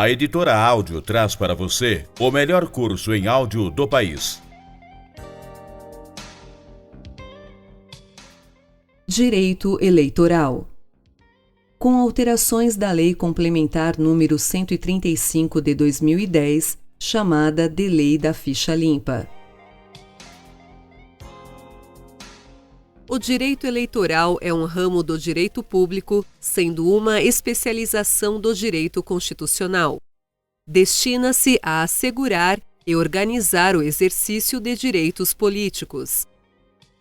A Editora Áudio traz para você o melhor curso em áudio do país. Direito Eleitoral. Com alterações da Lei Complementar nº 135 de 2010, chamada de Lei da Ficha Limpa. O direito eleitoral é um ramo do direito público, sendo uma especialização do direito constitucional. Destina-se a assegurar e organizar o exercício de direitos políticos.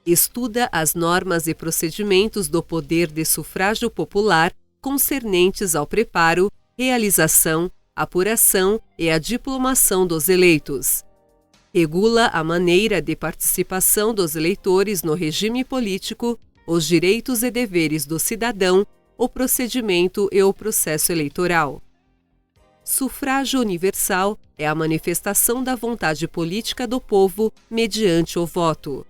Estuda as normas e procedimentos do poder de sufrágio popular concernentes ao preparo, realização, apuração e a diplomação dos eleitos. Regula a maneira de participação dos eleitores no regime político, os direitos e deveres do cidadão, o procedimento e o processo eleitoral. Sufrágio universal é a manifestação da vontade política do povo mediante o voto.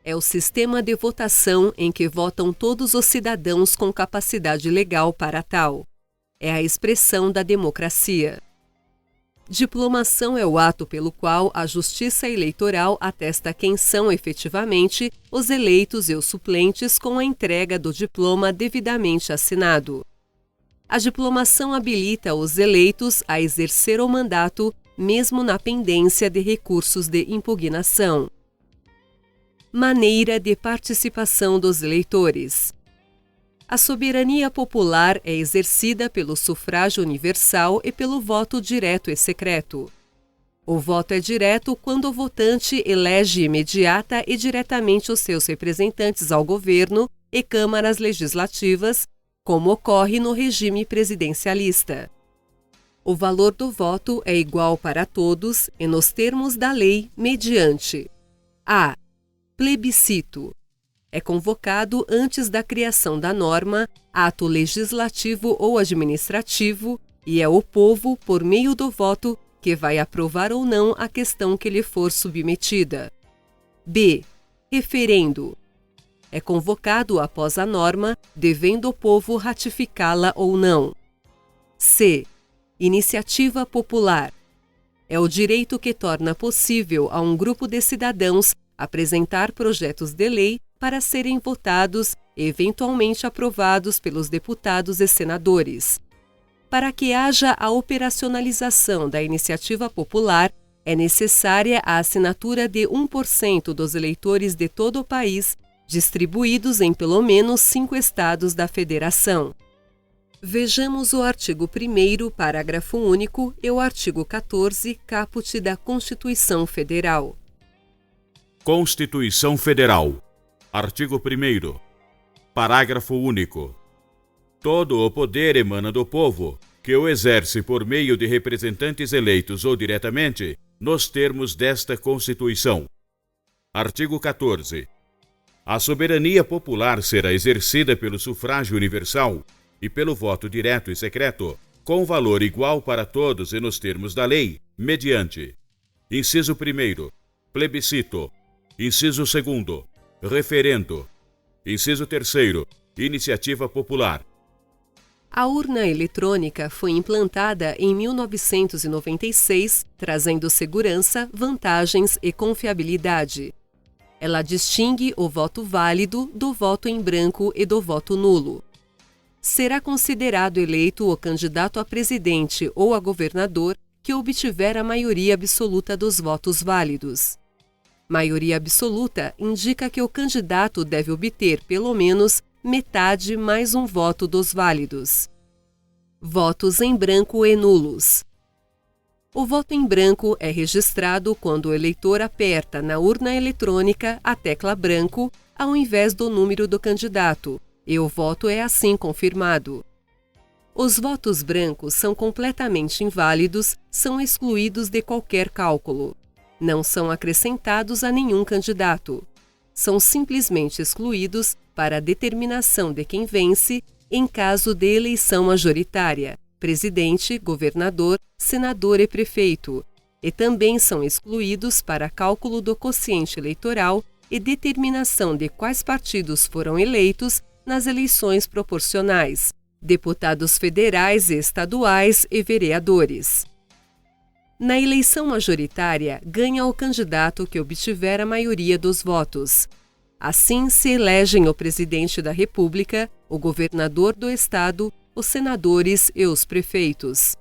É o sistema de votação em que votam todos os cidadãos com capacidade legal para tal. É a expressão da democracia. Diplomação é o ato pelo qual a Justiça Eleitoral atesta quem são efetivamente os eleitos e os suplentes com a entrega do diploma devidamente assinado. A diplomação habilita os eleitos a exercer o mandato, mesmo na pendência de recursos de impugnação. Maneira de participação dos eleitores. A soberania popular é exercida pelo sufrágio universal e pelo voto direto e secreto. O voto é direto quando o votante elege imediata e diretamente os seus representantes ao governo e câmaras legislativas, como ocorre no regime presidencialista. O valor do voto é igual para todos e nos termos da lei mediante a. Plebiscito. É convocado antes da criação da norma, ato legislativo ou administrativo, e é o povo, por meio do voto, que vai aprovar ou não a questão que lhe for submetida. B. Referendo. É convocado após a norma, devendo o povo ratificá-la ou não. C. Iniciativa popular. É o direito que torna possível a um grupo de cidadãos apresentar projetos de lei para serem votados e eventualmente aprovados pelos deputados e senadores. Para que haja a operacionalização da iniciativa popular, é necessária a assinatura de 1% dos eleitores de todo o país, distribuídos em pelo menos 5 estados da Federação. Vejamos o artigo 1º, parágrafo único, e o artigo 14, caput da Constituição Federal. Constituição Federal. Artigo 1º. Parágrafo único. Todo o poder emana do povo, que o exerce por meio de representantes eleitos ou diretamente, nos termos desta Constituição. Artigo 14. A soberania popular será exercida pelo sufrágio universal e pelo voto direto e secreto, com valor igual para todos e nos termos da lei, mediante: inciso 1º, plebiscito; inciso 2º, referendo; inciso 3º, iniciativa popular. A urna eletrônica foi implantada em 1996, trazendo segurança, vantagens e confiabilidade. Ela distingue o voto válido do voto em branco e do voto nulo. Será considerado eleito o candidato a presidente ou a governador que obtiver a maioria absoluta dos votos válidos. Maioria absoluta indica que o candidato deve obter pelo menos metade mais um voto dos válidos. Votos em branco e nulos. O voto em branco é registrado quando o eleitor aperta na urna eletrônica a tecla branco ao invés do número do candidato, e o voto é assim confirmado. Os votos brancos são completamente inválidos, são excluídos de qualquer cálculo. Não são acrescentados a nenhum candidato. São simplesmente excluídos para a determinação de quem vence em caso de eleição majoritária, presidente, governador, senador e prefeito, e também são excluídos para cálculo do quociente eleitoral e determinação de quais partidos foram eleitos nas eleições proporcionais, deputados federais e estaduais e vereadores. Na eleição majoritária, ganha o candidato que obtiver a maioria dos votos. Assim, se elegem o presidente da República, o governador do estado, os senadores e os prefeitos.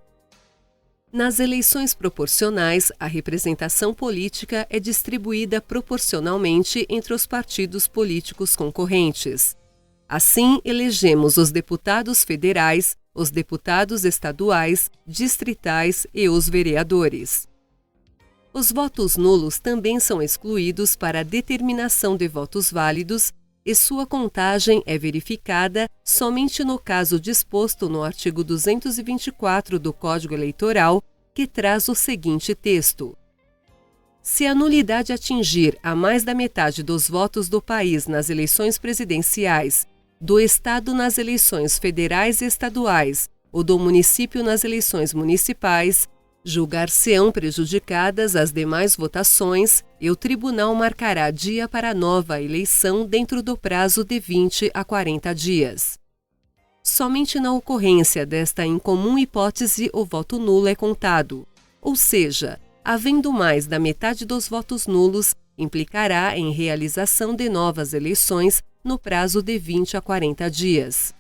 Nas eleições proporcionais, a representação política é distribuída proporcionalmente entre os partidos políticos concorrentes. Assim, elegemos os deputados federais, os deputados estaduais, distritais e os vereadores. Os votos nulos também são excluídos para a determinação de votos válidos e sua contagem é verificada somente no caso disposto no artigo 224 do Código Eleitoral, que traz o seguinte texto: se a nulidade atingir a mais da metade dos votos do país nas eleições presidenciais, do Estado nas eleições federais e estaduais ou do município nas eleições municipais, julgar-se-ão prejudicadas as demais votações e o tribunal marcará dia para nova eleição dentro do prazo de 20 a 40 dias. Somente na ocorrência desta incomum hipótese o voto nulo é contado, ou seja, havendo mais da metade dos votos nulos, implicará em realização de novas eleições no prazo de 20 a 40 dias.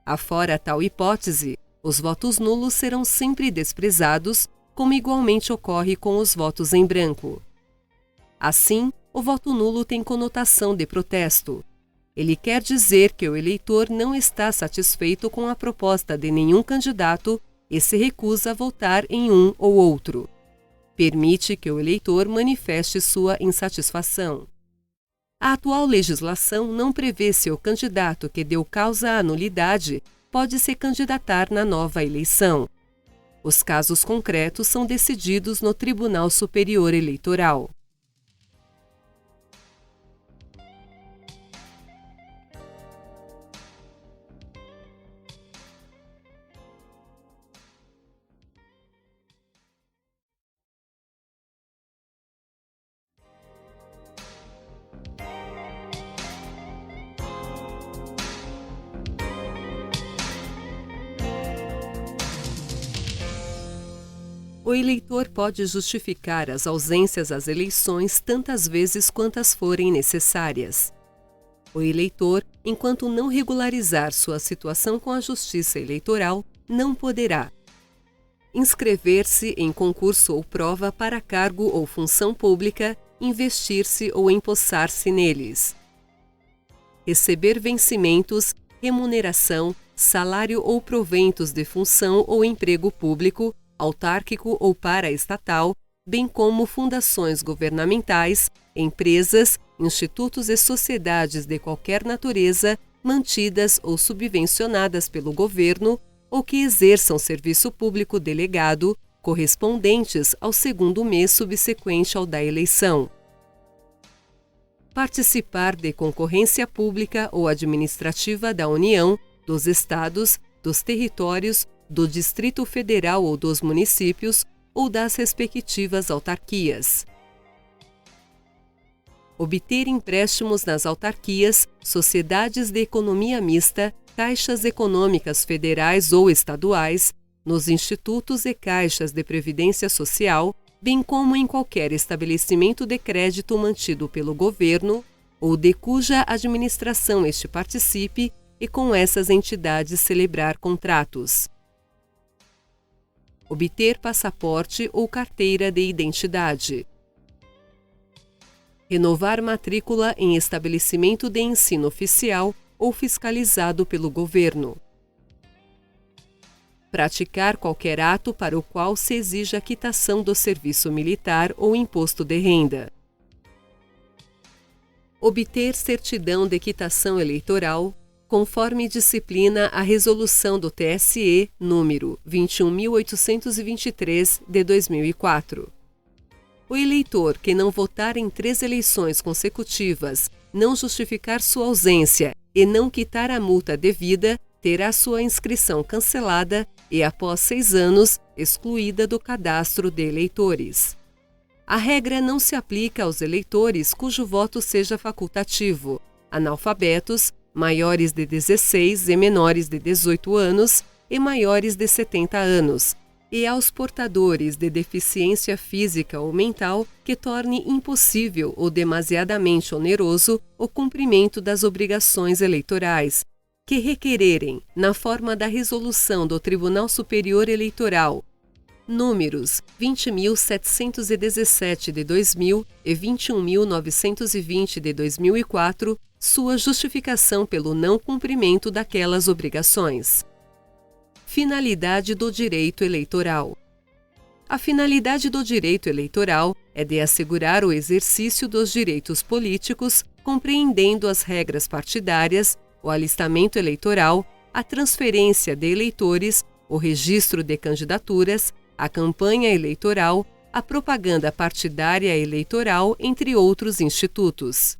Afora tal hipótese, os votos nulos serão sempre desprezados, como igualmente ocorre com os votos em branco. Assim, o voto nulo tem conotação de protesto. Ele quer dizer que o eleitor não está satisfeito com a proposta de nenhum candidato e se recusa a votar em um ou outro. Permite que o eleitor manifeste sua insatisfação. A atual legislação não prevê se o candidato que deu causa à nulidade pode se candidatar na nova eleição. Os casos concretos são decididos no Tribunal Superior Eleitoral. O eleitor pode justificar as ausências às eleições tantas vezes quantas forem necessárias. O eleitor, enquanto não regularizar sua situação com a Justiça Eleitoral, não poderá inscrever-se em concurso ou prova para cargo ou função pública, investir-se ou empossar-se neles, receber vencimentos, remuneração, salário ou proventos de função ou emprego público, autárquico ou paraestatal, bem como fundações governamentais, empresas, institutos e sociedades de qualquer natureza, mantidas ou subvencionadas pelo governo, ou que exerçam serviço público delegado, correspondentes ao segundo mês subsequente ao da eleição. Participar de concorrência pública ou administrativa da União, dos Estados, dos territórios, do Distrito Federal ou dos municípios, ou das respectivas autarquias. Obter empréstimos nas autarquias, sociedades de economia mista, caixas econômicas federais ou estaduais, nos institutos e caixas de previdência social, bem como em qualquer estabelecimento de crédito mantido pelo governo, ou de cuja administração este participe, e com essas entidades celebrar contratos. Obter passaporte ou carteira de identidade. Renovar matrícula em estabelecimento de ensino oficial ou fiscalizado pelo governo. Praticar qualquer ato para o qual se exija a quitação do serviço militar ou imposto de renda. Obter certidão de quitação eleitoral, conforme disciplina a resolução do TSE número 21.823 de 2004. O eleitor que não votar em 3 eleições consecutivas, não justificar sua ausência e não quitar a multa devida, terá sua inscrição cancelada e, após 6 anos, excluída do cadastro de eleitores. A regra não se aplica aos eleitores cujo voto seja facultativo, analfabetos, maiores de 16 e menores de 18 anos e maiores de 70 anos, e aos portadores de deficiência física ou mental que torne impossível ou demasiadamente oneroso o cumprimento das obrigações eleitorais, que requererem, na forma da resolução do Tribunal Superior Eleitoral, números 20.717 de 2000 e 21.920 de 2004, sua justificação pelo não cumprimento daquelas obrigações. Finalidade do direito eleitoral. A finalidade do direito eleitoral é de assegurar o exercício dos direitos políticos, compreendendo as regras partidárias, o alistamento eleitoral, a transferência de eleitores, o registro de candidaturas, a campanha eleitoral, a propaganda partidária eleitoral, entre outros institutos.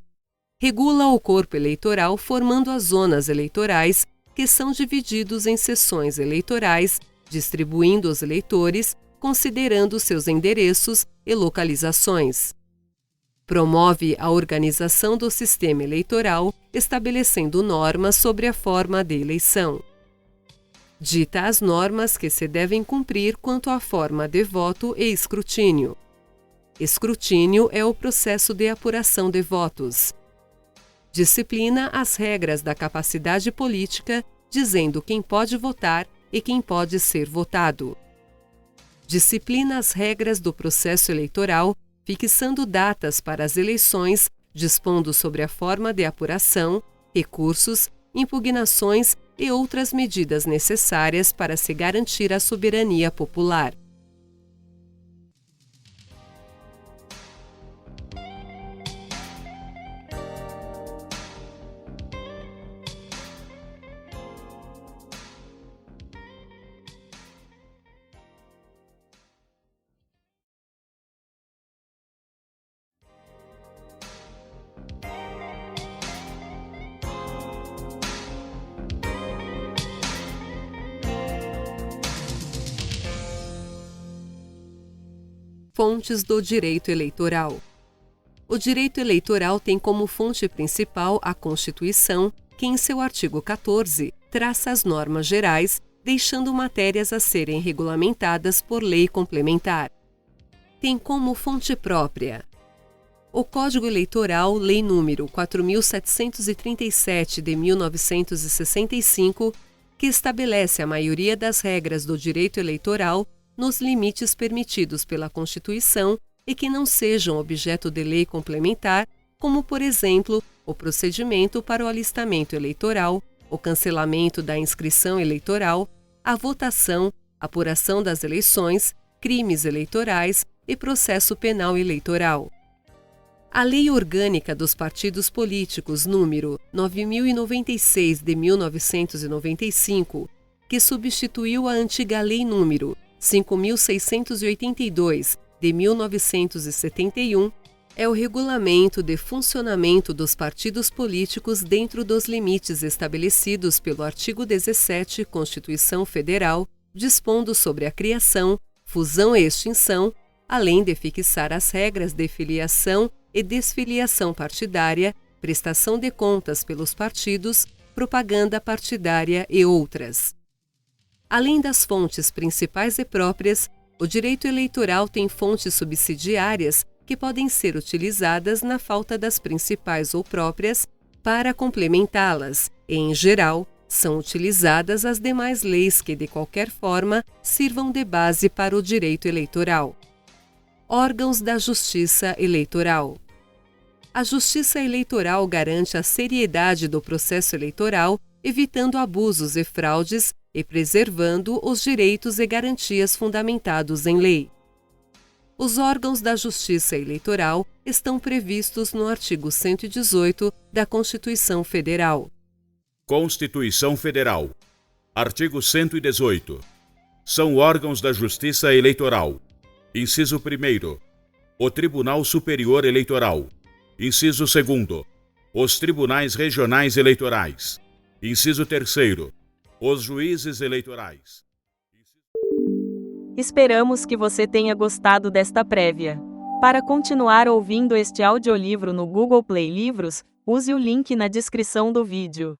Regula o corpo eleitoral formando as zonas eleitorais, que são divididos em seções eleitorais, distribuindo os eleitores, considerando seus endereços e localizações. Promove a organização do sistema eleitoral, estabelecendo normas sobre a forma de eleição. Dita as normas que se devem cumprir quanto à forma de voto e escrutínio. Escrutínio é o processo de apuração de votos. Disciplina as regras da capacidade política, dizendo quem pode votar e quem pode ser votado. Disciplina as regras do processo eleitoral, fixando datas para as eleições, dispondo sobre a forma de apuração, recursos, impugnações e outras medidas necessárias para se garantir a soberania popular. Fontes do direito eleitoral. O direito eleitoral tem como fonte principal a Constituição, que em seu artigo 14 traça as normas gerais, deixando matérias a serem regulamentadas por lei complementar. Tem como fonte própria o Código Eleitoral, Lei nº 4.737 de 1965, que estabelece a maioria das regras do direito eleitoral nos limites permitidos pela Constituição e que não sejam objeto de lei complementar, como, por exemplo, o procedimento para o alistamento eleitoral, o cancelamento da inscrição eleitoral, a votação, apuração das eleições, crimes eleitorais e processo penal eleitoral. A Lei Orgânica dos Partidos Políticos número 9.096 de 1995, que substituiu a antiga Lei número 5.682 de 1971, é o regulamento de funcionamento dos partidos políticos dentro dos limites estabelecidos pelo artigo 17 Constituição Federal, dispondo sobre a criação, fusão e extinção, além de fixar as regras de filiação e desfiliação partidária, prestação de contas pelos partidos, propaganda partidária e outras. Além das fontes principais e próprias, o direito eleitoral tem fontes subsidiárias que podem ser utilizadas na falta das principais ou próprias para complementá-las e, em geral, são utilizadas as demais leis que, de qualquer forma, sirvam de base para o direito eleitoral. Órgãos da Justiça Eleitoral. A Justiça Eleitoral garante a seriedade do processo eleitoral, evitando abusos e fraudes e preservando os direitos e garantias fundamentados em lei. Os órgãos da Justiça Eleitoral estão previstos no artigo 118 da Constituição Federal. Constituição Federal. Artigo 118. São órgãos da Justiça Eleitoral. Inciso 1º. O Tribunal Superior Eleitoral. Inciso 2º. Os Tribunais Regionais Eleitorais. Inciso 3º. Os juízes eleitorais. Esperamos que você tenha gostado desta prévia. Para continuar ouvindo este audiolivro no Google Play Livros, use o link na descrição do vídeo.